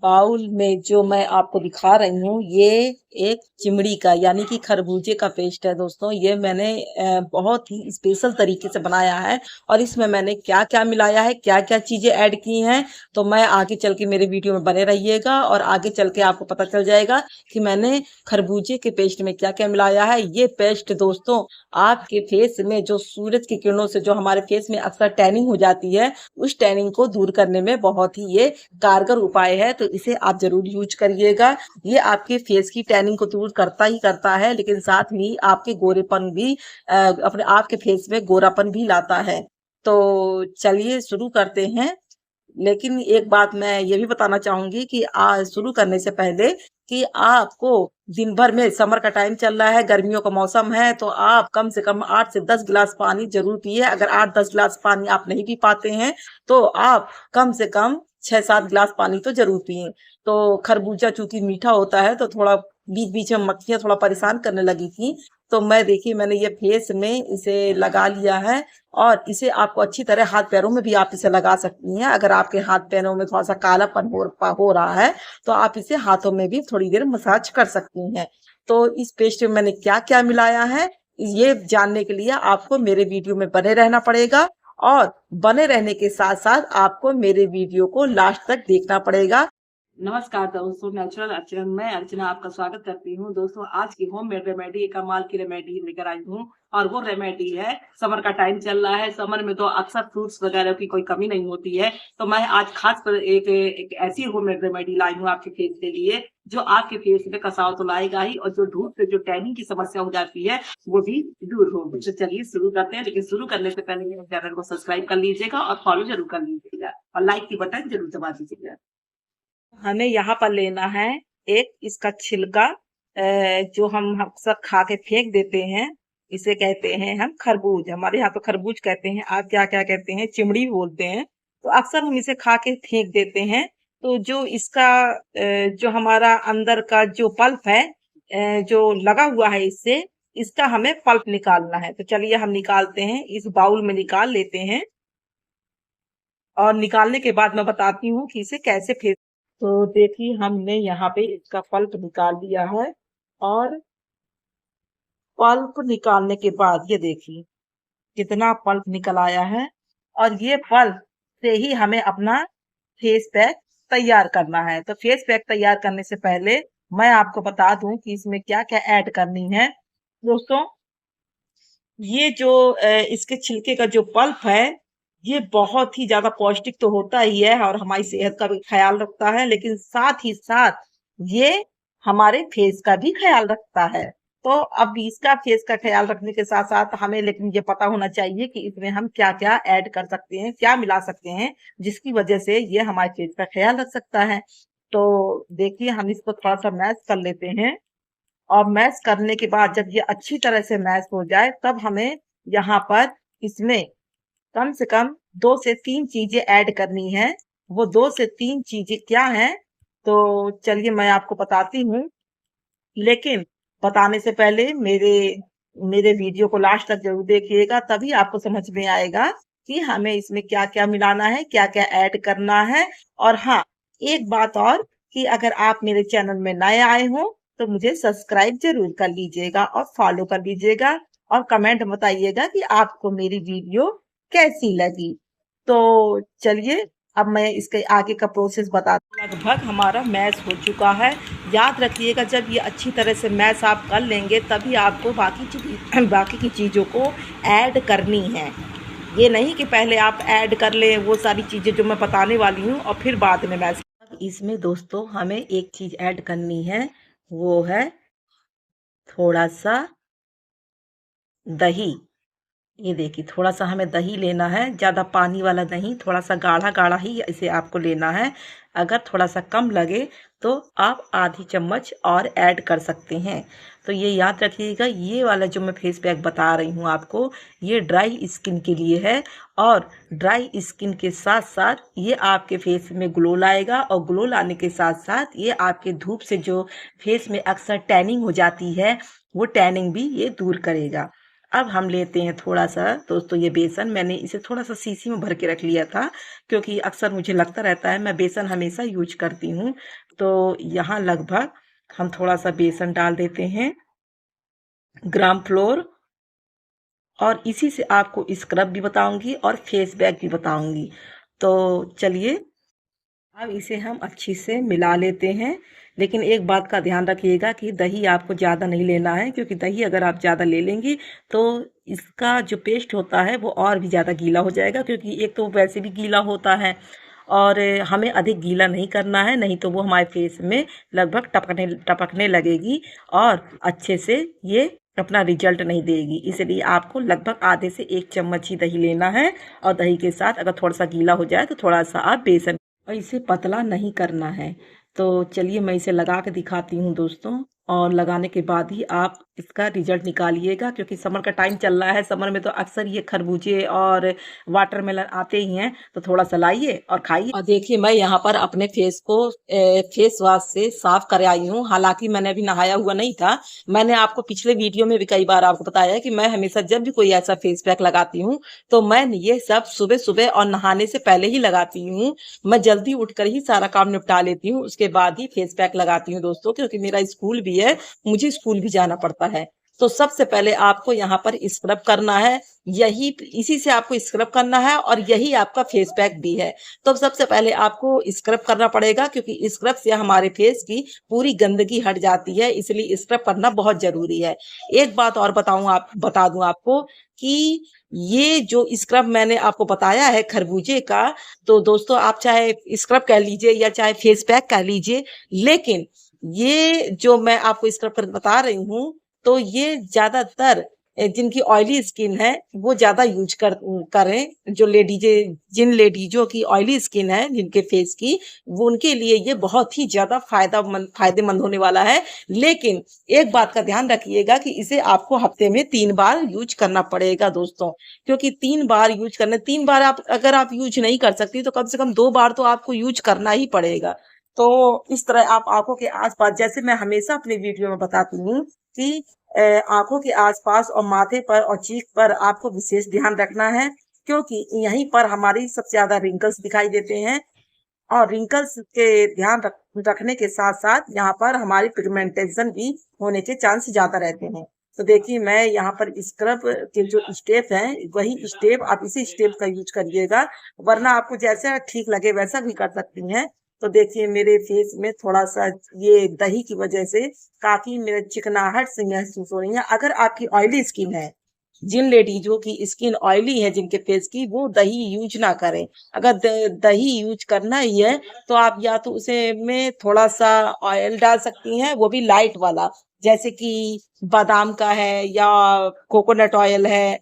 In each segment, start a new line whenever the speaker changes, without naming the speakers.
Bowl में जो मैं आपको दिखा रही हूँ ये एक चिमड़ी का यानी कि खरबूजे का पेस्ट है दोस्तों। ये मैंने बहुत ही स्पेशल तरीके से बनाया है और इसमें मैंने क्या क्या मिलाया है, क्या क्या चीजें ऐड की हैं, तो मैं आगे चल के मेरे वीडियो में बने रहिएगा और आगे चल के आपको पता चल जाएगा कि मैंने खरबूजे के पेस्ट में क्या क्या मिलाया है। ये पेस्ट दोस्तों आपके फेस में जो सूरज की किरणों से जो हमारे फेस में अक्सर टैनिंग हो जाती है, उस टैनिंग को दूर करने में बहुत ही ये कारगर उपाय है। तो इसे आप जरूर यूज करिएगा। ये आपके फेस की टैनिंग को दूर करता ही करता है, लेकिन साथ ही आपके गोरेपन भी अपने आपके फेस में गोरापन भी लाता है। तो चलिए शुरू करते हैं। लेकिन एक बात मैं ये भी बताना चाहूंगी कि शुरू करने से पहले कि आपको दिन भर में, समर का टाइम चल रहा है, गर्मियों का मौसम है, तो आप कम से कम 8 से 10 गिलास पानी जरूर पिए। अगर 8-10 गिलास पानी आप नहीं पी पाते हैं तो आप कम से कम 6-7 गिलास पानी तो जरूर पिए। तो खरबूजा चूंकि मीठा होता है तो थोड़ा बीच बीच में मक्खियां थोड़ा परेशान करने लगी थी। तो मैं देखिए मैंने ये फेस में इसे लगा लिया है और इसे आपको अच्छी तरह हाथ पैरों में भी आप इसे लगा सकती हैं। अगर आपके हाथ पैरों में थोड़ा सा कालापन हो रहा है तो आप इसे हाथों में भी थोड़ी देर मसाज कर सकती हैं। तो इस पेस्ट में मैंने क्या क्या मिलाया है ये जानने के लिए आपको मेरे वीडियो में बने रहना पड़ेगा और बने रहने के साथ साथ आपको मेरे वीडियो को लास्ट तक देखना पड़ेगा। नमस्कार दोस्तों, नेचुरल अर्चना में अर्चना आपका स्वागत करती हूँ। दोस्तों आज की होम मेड रेमेडी, एक कमाल की रेमेडी लेकर आई हूँ और वो रेमेडी है, समर का टाइम चल रहा है, समर में तो अक्सर फ्रूट्स वगैरह की कोई कमी नहीं होती है। तो मैं आज खास पर एक ऐसी होम मेड रेमेडी लाई हूँ आपके फेस के लिए जो आपके फेस में कसाव तो लाएगा ही और जो धूप से जो टैनिंग की समस्या हो जाती है वो भी दूर होगी। तो चलिए शुरू करते हैं, लेकिन शुरू करने से पहले मेरे चैनल को सब्सक्राइब कर लीजिएगा और फॉलो जरूर कर लीजिएगा और लाइक की बटन जरूर दबा दीजिएगा। हमें यहाँ पर लेना है एक इसका छिलका, जो हम अक्सर खा के फेंक देते हैं। इसे कहते हैं हम खरबूज, हमारे यहाँ तो खरबूज कहते हैं, आप क्या क्या कहते हैं, चिमड़ी बोलते हैं। तो अक्सर हम इसे खा के फेंक देते हैं। तो जो इसका जो हमारा अंदर का जो पल्प है, जो लगा हुआ है, इससे इसका हमें पल्प निकालना है। तो चलिए हम निकालते हैं, इस बाउल में निकाल लेते हैं और निकालने के बाद मैं बताती हूँ कि इसे कैसे फेंक। तो देखिए हमने यहाँ पे इसका पल्प निकाल लिया है और पल्प निकालने के बाद ये देखिए कितना पल्प निकल आया है। और ये पल्प से ही हमें अपना फेस पैक तैयार करना है। तो फेस पैक तैयार करने से पहले मैं आपको बता दूं कि इसमें क्या क्या ऐड करनी है। दोस्तों ये जो इसके छिलके का जो पल्प है ये बहुत ही ज्यादा पौष्टिक तो होता ही है और हमारी सेहत का भी ख्याल रखता है, लेकिन साथ ही साथ ये हमारे फेस का भी ख्याल रखता है। तो अब इसका फेस का ख्याल रखने के साथ साथ हमें लेकिन ये पता होना चाहिए कि इसमें हम क्या क्या ऐड कर सकते हैं, क्या मिला सकते हैं जिसकी वजह से ये हमारे फेस का ख्याल रख सकता है। तो देखिए हम इसको थोड़ा सा मैश कर लेते हैं और मैश करने के बाद जब ये अच्छी तरह से मैश हो जाए तब हमें यहाँ पर इसमें कम से कम 2 से 3 चीजें ऐड करनी है। वो 2 से 3 चीजें क्या हैं तो चलिए मैं आपको बताती हूँ, लेकिन बताने से पहले मेरे मेरे वीडियो को लास्ट तक जरूर देखिएगा, तभी आपको समझ में आएगा कि हमें इसमें क्या क्या मिलाना है, क्या क्या ऐड करना है। और हाँ, एक बात और कि अगर आप मेरे चैनल में नए आए हो तो मुझे सब्सक्राइब जरूर कर लीजिएगा और फॉलो कर लीजिएगा और कमेंट बताइएगा कि आपको मेरी वीडियो कैसी लगी। तो चलिए अब मैं इसके आगे का प्रोसेस बताती हूँ। लगभग हमारा मैश हो चुका है। याद रखिएगा जब ये अच्छी तरह से मैश आप कर लेंगे तभी आपको बाकी की चीज़ों को ऐड करनी है। ये नहीं कि पहले आप ऐड कर लें वो सारी चीज़ें जो मैं बताने वाली हूँ और फिर बाद में मैश। इसमें दोस्तों हमें एक चीज़ ऐड करनी है, वो है थोड़ा सा दही। ये देखिए थोड़ा सा हमें दही लेना है, ज़्यादा पानी वाला नहीं, थोड़ा सा गाढ़ा गाढ़ा ही इसे आपको लेना है। अगर थोड़ा सा कम लगे तो आप आधी चम्मच और ऐड कर सकते हैं। तो ये याद रखिएगा, ये वाला जो मैं फेस पैक बता रही हूँ आपको, ये ड्राई स्किन के लिए है और ड्राई स्किन के साथ साथ ये आपके फेस में ग्लो लाएगा और ग्लो लाने के साथ साथ ये आपके धूप से जो फेस में अक्सर टैनिंग हो जाती है वो टैनिंग भी ये दूर करेगा। अब हम लेते हैं थोड़ा सा दोस्तों ये बेसन, मैंने इसे थोड़ा सा शीशी में भर के रख लिया था क्योंकि अक्सर मुझे लगता रहता है मैं बेसन हमेशा यूज करती हूँ। तो यहाँ लगभग हम थोड़ा सा बेसन डाल देते हैं, ग्राम फ्लोर, और इसी से आपको स्क्रब भी बताऊंगी और फेस पैक भी बताऊंगी। तो चलिए अब इसे हम अच्छी से मिला लेते हैं। लेकिन एक बात का ध्यान रखिएगा कि दही आपको ज़्यादा नहीं लेना है, क्योंकि दही अगर आप ज़्यादा ले लेंगी तो इसका जो पेस्ट होता है वो और भी ज़्यादा गीला हो जाएगा, क्योंकि एक तो वैसे भी गीला होता है और हमें अधिक गीला नहीं करना है, नहीं तो वो हमारे फेस में लगभग टपकने टपकने लगेगी और अच्छे से ये अपना रिजल्ट नहीं देगी। इसलिए आपको लगभग आधे से 1 चम्मच ही दही लेना है और दही के साथ अगर थोड़ा सा गीला हो जाए तो थोड़ा सा आप बेसन, और इसे पतला नहीं करना है। तो चलिए मैं इसे लगा के दिखाती हूँ दोस्तों, और लगाने के बाद ही आप इसका रिजल्ट निकालिएगा, क्योंकि समर का टाइम चल रहा है। समर में तो अक्सर ये खरबूजे और वाटरमेलन आते ही हैं, तो थोड़ा सा लाइए और खाइए। और देखिए मैं यहाँ पर अपने फेस को फेस वॉश से साफ कर आई हूँ। हालांकि मैंने अभी नहाया हुआ नहीं था। मैंने आपको पिछले वीडियो में भी कई बार आपको बताया है कि मैं हमेशा जब भी कोई ऐसा फेस पैक लगाती हूँ तो मैं ये सब सुबह सुबह और नहाने से पहले ही लगाती हूँ। मैं जल्दी उठकर ही सारा काम निपटा लेती हूँ, उसके बाद ही फेस पैक लगाती हूँ दोस्तों, क्योंकि मेरा स्कूल भी है, मुझे स्कूल भी जाना पड़ता है। तो सबसे पहले आपको यहाँ पर स्क्रब करना है, यही इसी से आपको स्क्रब करना है और यही आपका फेस पैक भी है। तो सबसे पहले आपको स्क्रब करना पड़ेगा, क्योंकि स्क्रब से हमारे फेस की पूरी गंदगी हट जाती है, इसलिए स्क्रब करना बहुत जरूरी है। एक बात और बता दूं आपको कि ये जो स्क्रब मैंने आपको बताया है खरबूजे का, तो दोस्तों आप चाहे स्क्रब कह लीजिए या चाहे फेस पैक कह लीजिए, लेकिन ये जो मैं आपको स्क्रब कर बता रही हूँ तो ये ज्यादातर जिनकी ऑयली स्किन है वो ज्यादा यूज करें। जो जिन लेडीजों की ऑयली स्किन है, जिनके फेस की, वो उनके लिए ये बहुत ही ज्यादा फायदेमंद होने वाला है। लेकिन एक बात का ध्यान रखिएगा कि इसे आपको हफ्ते में 3 बार यूज करना पड़ेगा दोस्तों, क्योंकि 3 बार यूज करने 3 बार आप अगर आप यूज नहीं कर सकती तो कम से कम 2 बार तो आपको यूज करना ही पड़ेगा। तो इस तरह आप आंखों के आसपास, जैसे मैं हमेशा अपने वीडियो में बताती हूँ कि आंखों के आसपास और माथे पर और चीख पर आपको विशेष ध्यान रखना है, क्योंकि यहीं पर हमारी सबसे ज्यादा रिंकल्स दिखाई देते हैं। और रिंकल्स के रखने के साथ साथ यहाँ पर हमारी पिगमेंटेशन भी होने के चांस ज्यादा रहते हैं। तो देखिए मैं यहाँ पर स्क्रब के जो स्टेप हैं वही स्टेप आप इसी स्टेप का यूज करिएगा, वरना आपको जैसा ठीक लगे वैसा भी कर सकती हैं। तो देखिए मेरे फेस में थोड़ा सा ये दही की वजह से काफी मेरे चिकनाहट से महसूस हो रही है। अगर आपकी ऑयली स्किन है, जिन लेडीजों की स्किन ऑयली है जिनके फेस की, वो दही यूज ना करें। अगर दही यूज करना ही है तो आप या तो उसे में थोड़ा सा ऑयल डाल सकती हैं, वो भी लाइट वाला, जैसे कि बादाम का है या कोकोनट ऑयल है,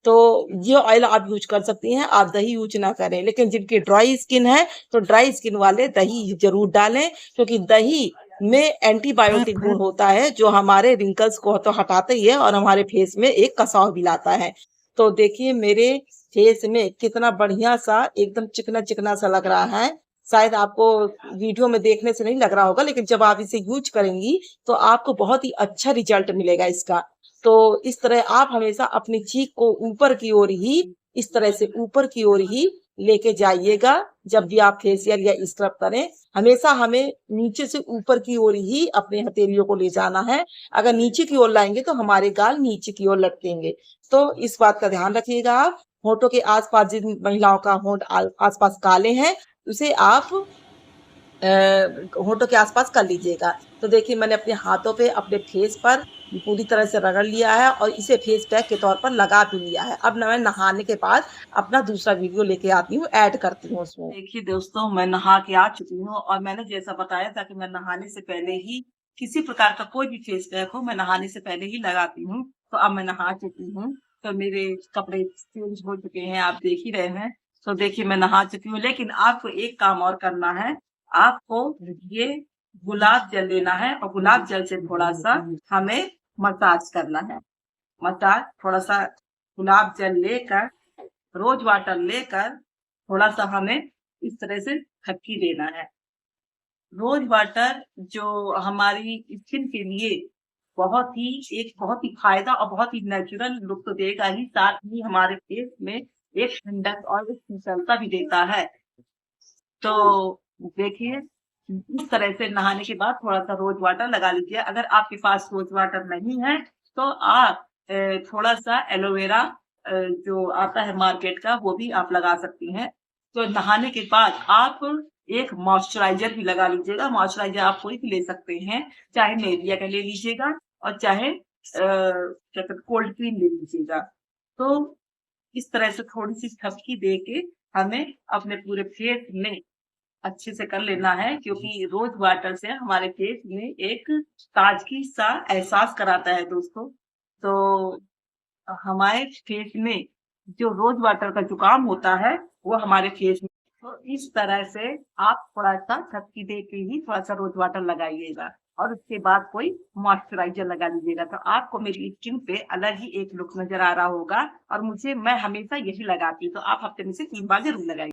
तो ये ऑयल आप यूज कर सकती हैं। आप दही यूज ना करें। लेकिन जिनकी ड्राई स्किन है तो ड्राई स्किन वाले दही जरूर डालें, क्योंकि दही में एंटीबायोटिक गुण होता है जो हमारे रिंकल्स को तो हटाता ही है और हमारे फेस में एक कसाव भी लाता है। तो देखिए मेरे फेस में कितना बढ़िया सा एकदम चिकना चिकना सा लग रहा है। शायद आपको वीडियो में देखने से नहीं लग रहा होगा, लेकिन जब आप इसे यूज करेंगी तो आपको बहुत ही अच्छा रिजल्ट मिलेगा इसका। तो इस तरह आप हमेशा अपनी चीख को ऊपर की ओर ही, इस तरह से ऊपर की ओर ही लेके जाइएगा। जब भी आप फेशियल या स्क्रब करें, हमेशा हमें नीचे से ऊपर की ओर ही अपने हथेलियों को ले जाना है। अगर नीचे की ओर लाएंगे तो हमारे गाल नीचे की ओर लटकेंगे। तो इस बात का ध्यान रखिएगा। आप होठों के आसपास, जिन महिलाओं का होंठ आसपास काले हैं, उसे आप होठों के आसपास कर लीजिएगा। तो देखिए मैंने अपने हाथों पे, अपने फेस पर पूरी तरह से रगड़ लिया है और इसे फेस पैक के तौर पर लगा भी लिया है। अब मैं नहाने के बाद अपना दूसरा वीडियो लेके आती हूँ, ऐड करती हूँ उसमें। देखिए दोस्तों मैं नहा के आ चुकी हूँ और मैंने जैसा बताया था कि मैं नहाने से पहले ही किसी प्रकार का कोई भी फेस पैक हो मैं नहाने से पहले ही लगाती हूँ। तो अब मैं नहा चुकी हूँ, तो मेरे कपड़े चेंज हो चुके हैं, आप देख ही रहे हैं। तो देखिए मैं नहा चुकी हूँ, लेकिन आपको एक काम और करना है। आपको ये गुलाब जल लेना है और गुलाब जल से थोड़ा सा हमें मसाज करना है। मसाज थोड़ा सा गुलाब जल लेकर, रोज वाटर लेकर थोड़ा सा हमें इस तरह से खटकी देना है। रोज वाटर जो हमारी स्किन के लिए एक बहुत ही फायदा और बहुत ही नेचुरल लुक तो देगा ही, साथ ही हमारे फेस में एक ठंडक और एक शीतलता भी देता है। तो देखिए, इस तरह से नहाने के बाद थोड़ा-सा रोज़ वाटर लगा लीजिए। अगर आपके पास रोज़ वाटर नहीं है, तो आप थोड़ा-सा एलोवेरा जो आता है मार्केट का, वो भी आप लगा सकती हैं। तो नहाने के बाद आप एक मॉइस्चराइज़र भी लगा लीजिएगा। मॉइस्चराइज़र आप कोई भी ले सकते हैं, चाहे निविया का ले लीजिएगा और चाहे क्या कहते हैं कोल्ड क्रीम ले लीजिएगा। तो इस तरह से थोड़ी-सी झपकी दे के हमें अपने पूरे फेस में अच्छे से कर लेना है, क्योंकि रोज वाटर से हमारे फेस में एक ताजगी सा एहसास कराता है दोस्तों। तो हमारे फेस में जो रोज वाटर का जुकाम होता है वो हमारे फेस में, तो इस तरह से आप थोड़ा-सा झपकी दे के ही थोड़ा-सा रोज वाटर लगाइएगा और उसके बाद कोई मॉइस्चराइज़र लगा लीजिएगा। तो आपको मेरी स्किन पे अलग ही एक लुक नज़र आ रहा होगा और मैं हमेशा यही लगाती हूँ। तो आप हफ्ते में से 3 बार ज़रूर लगाइए।